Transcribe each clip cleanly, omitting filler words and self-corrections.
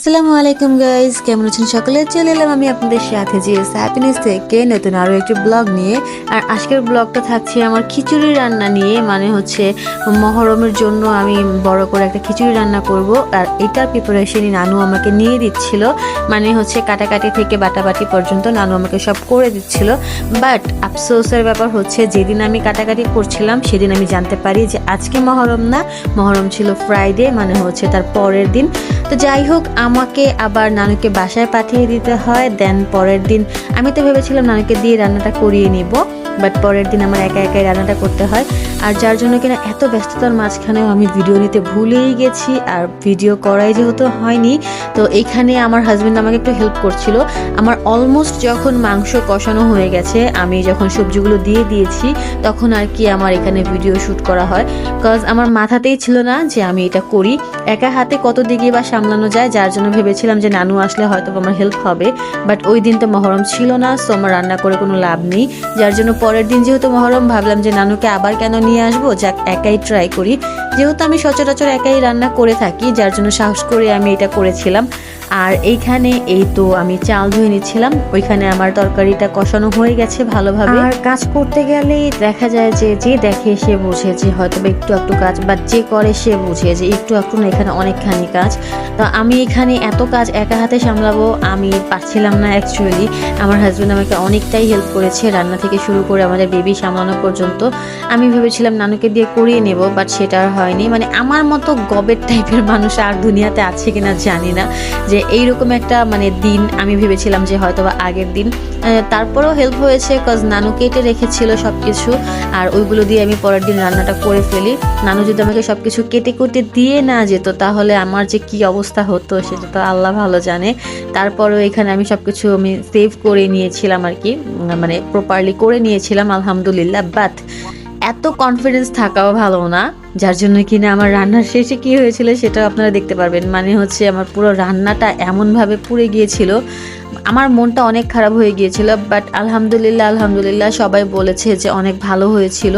আসসালামু আলাইকুম গাইস, কেমন আছেন সকলে? চলে এলাম আমি আপনাদের সাথে জিএস হ্যাপিনেস থেকে নতুন আরও একটি ব্লগ নিয়ে। আর আজকের ব্লগটা থাকছে আমার খিচুড়ি রান্না নিয়ে। মানে হচ্ছে মহরমের জন্য আমি বড় করে একটা খিচুড়ি রান্না করব। আর এটার প্রিপারেশনই নানু আমাকে নিয়ে দিচ্ছিল। মানে হচ্ছে কাটাকাটি থেকে বাটাবাটি পর্যন্ত নানু আমাকে সব করে দিচ্ছিল। বাট আফসোসের ব্যাপার হচ্ছে যেদিন আমি কাটাকাটি করছিলাম সেদিন আমি জানতে পারি যে আজকে মহরম না, মহরম ছিল ফ্রাইডে, মানে হচ্ছে তার পরের দিন। তো যাই হোক, আমাকে আবার নানুকে বাসায় পাঠিয়ে দিতে হয়। দেন পরের দিন আমি তো ভেবেছিলাম নানুকে দিয়ে রান্নাটা করিয়ে নিব, বাট পরের দিন আমার একা একাই রান্নাটা করতে হয়। আর যার জন্য কিনা এত ব্যস্ততার মাঝখানেও আমি ভিডিও নিতে ভুলেই গেছি, আর ভিডিও করাই যেহেতু হয়নি। তো এইখানে আমার হাজব্যান্ড আমাকে একটু হেল্প করছিল। আমার অলমোস্ট যখন মাংস কষানো হয়ে গেছে, আমি যখন সবজিগুলো দিয়ে দিয়েছি, তখন আর কি আমার এখানে ভিডিও শ্যুট করা হয়। বিকজ আমার মাথাতেই ছিল না যে আমি এটা করি, একা হাতে কত দিকে বা সামলানো যায়। যার জন্য ভেবেছিলাম যে নানু আসলে হয়তো আমার হেল্প হবে, বাট ওই দিন তো মহরম ছিল না, সো আমার রান্না করে কোনো লাভ নেই। যার জন্য পরের দিন যেহেতু মহরম, ভাবলাম যে নানুকে আবার কেন নিয়ে আসবো, যাক একাই ট্রাই করি। যেহেতু আমি সচরাচর একাই রান্না করে থাকি, যার জন্য সাহস করে আমি এটা করেছিলাম। আর এইখানে এই তো আমি চাল ধুয়ে নিচ্ছিলাম। ওইখানে আমার তরকারিটা কষানো হয়ে গেছে ভালোভাবে। আর কাজ করতে গেলে দেখা যায় যে যে দেখে সে বোঝে যে হয়তো একটু একটু কাজ, বাট যে করে সে বুঝে যে একটু একটু না, এখানে অনেকখানি কাজ। তো আমি এখানে এত কাজ একা হাতে সামলাবো আমি পারছিলাম না অ্যাকচুয়ালি। আমার হাজব্যান্ড আমাকে অনেকটাই হেল্প করেছে, রান্না থেকে শুরু করে আমাদের বেবি সামলানো পর্যন্ত। আমি ভেবেছিলাম নানুকে দিয়ে করিয়ে নেব, বাট সেটা আর হয়নি। মানে আমার মতো গবেট টাইপের মানুষ আর দুনিয়াতে আছে কিনা জানি না, যে এইরকম একটা মানে দিন আমি ভেবেছিলাম যে হয়তো বা আগের দিন। তারপরেও হেল্প হয়েছে, কজ নানু কেটে রেখেছিল সব কিছু, আর ওইগুলো দিয়ে আমি পরের দিন রান্নাটা করে ফেলি। নানু যদি আমাকে সব কিছু কেটে কুটে দিয়ে না যেত, তাহলে আমার যে কি অবস্থা হতো সেটা তো আল্লাহ ভালো জানে। তারপরেও এখানে আমি সব কিছু আমি সেভ করে নিয়েছিলাম আর কি, মানে প্রপারলি করে নিয়েছিলাম আলহামদুলিল্লাহ। বাট এত কনফিডেন্স থাকাও ভালো না, যার জন্য কিনা আমার রান্নার শেষে কি হয়েছিল সেটাও আপনারা দেখতে পারবেন। মানে হচ্ছে আমার পুরো রান্নাটা এমনভাবে পুড়ে গিয়েছিল, আমার মনটা অনেক খারাপ হয়ে গিয়েছিল। বাট আলহামদুলিল্লাহ আলহামদুলিল্লাহ সবাই বলেছে যে অনেক ভালো হয়েছিল।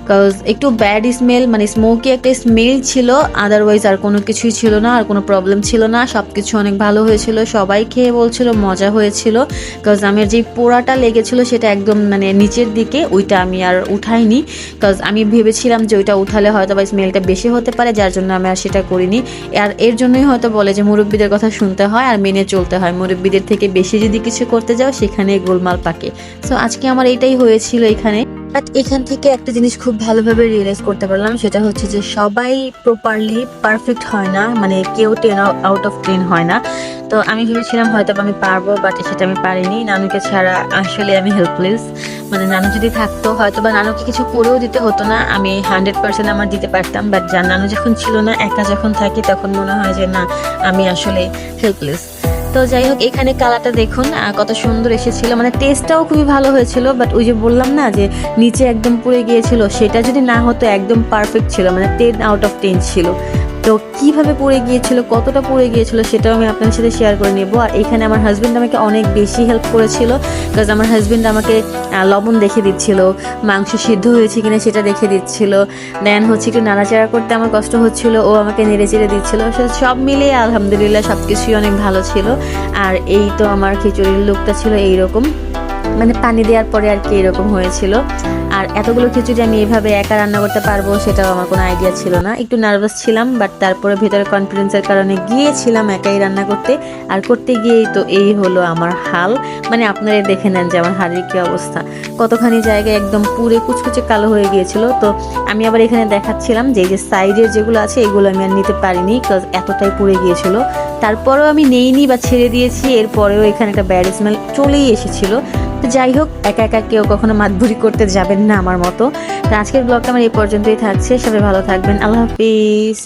বিকজ একটু ব্যাড স্মেল, মানে স্মোকি একটা স্মেল ছিল, আদারওয়াইজ আর কোনো কিছুই ছিল না, আর কোনো প্রবলেম ছিল না। সব কিছু অনেক ভালো হয়েছিল, সবাই খেয়ে বলছিল মজা হয়েছিল। বিকজ আমার যে পোড়াটা লেগেছিল সেটা একদম মানে নিচের দিকে, ওইটা আমি আর উঠাইনি। বিকজ আমি ভেবেছিলাম যে ওইটা উঠালে হয়তো বা স্মেলটা বেশি হতে পারে, যার জন্য আমি আর সেটা করিনি। আর এর জন্যই হয়তো বলে যে মুরব্বীদের কথা শুনতে হয় আর মেনে চলতে হয়, মুরব্বীদের থেকে বেশি যদি কিছু করতে যাও সেখানে গোলমাল পাকে। সো আজকে আমার এটাই হয়েছিল এখানে। বাট এখান থেকে একটা জিনিস খুব ভালোভাবে রিয়েলাইজ করতে পারলাম, সেটা হচ্ছে যে সবাই প্রপারলি পারফেক্ট হয় না, মানে কেউ 10 আউট অফ 10 হয় না। তো আমি ভেবেছিলাম হয়তো আমি পারবো, বাট সেটা আমি পারিনি। নানুকে ছাড়া আসলে আমি হেল্পলেস। মানে নানু যদি থাকতো হয়তো বা নানুকে কিছু করেও দিতে হতো না, আমি 100% আমার দিতে পারতাম। বাট নানু যখন ছিল না, একা যখন থাকি, তখন মনে হয় যে না, আমি আসলে হেল্পলেস। তো যাই হোক, এখানে কালারটা দেখুন কত সুন্দর এসেছিল, মানে টেস্টটাও খুবই ভালো হয়েছিল। বাট ওই যে বললাম না যে নিচে একদম পুড়ে গিয়েছিল, সেটা যদি না হতো একদম পারফেক্ট ছিল, মানে 10 আউট অফ 10 ছিল। তো কিভাবে পড়ে গিয়েছিল, কতটা পড়ে গিয়েছিল সেটাও আমি আপনাদের সাথে শেয়ার করে নেব। আর এখানে আমার হাজব্যান্ড আমাকে অনেক বেশি হেল্প করেছিল, বিকজ আমার হাজব্যান্ড আমাকে লবণ দেখে দিচ্ছিল, মাংস সিদ্ধ হয়েছে কিনা সেটা দেখে দিচ্ছিল। দেন হচ্ছে একটু নাড়াচাড়া করতে আমার কষ্ট হচ্ছিল, ও আমাকে নেড়ে চেড়ে দিচ্ছিল। সব মিলিয়ে আলহামদুলিল্লাহ সব কিছুই অনেক ভালো ছিল। আর এই তো আমার খিচুড়ির লুকটা ছিল এইরকম, মানে পানি দেওয়ার পরে আর কি এরকম হয়েছিল। আর এতগুলো খিচুড়ি আমি এইভাবে একা রান্না করতে পারবো সেটাও আমার কোনো আইডিয়া ছিল না, একটু নার্ভাস ছিলাম। বাট তারপরে ভেতরে কনফিডেন্সের কারণে গিয়েছিলাম একাই রান্না করতে। আর করতে গিয়েই তো এই হলো আমার হাল। মানে আপনারা দেখে নেন যে আমার হাড়ির কী অবস্থা, কতখানি জায়গায় একদম পুরে কুচকুচে কালো হয়ে গিয়েছিল। তো আমি আবার এখানে দেখাচ্ছিলাম যে এই যে সাইডের যেগুলো আছে এগুলো আমি আর নিতে পারিনি, বিকজ এতটাই পুড়ে গিয়েছিল। তারপরেও আমি নেইনি বা ছেড়ে দিয়েছি, এরপরেও এখানে একটা ব্যাড স্মেল চলেই এসেছিল। তো যাই হোক, একা একা কেউ কখনো মাতবুরি করতে যাবেন না আমার মতো। তো আজকের ব্লগটা আমার এই পর্যন্তই থাকছে। সবাই ভালো থাকবেন, আল্লাহ হাফিজ।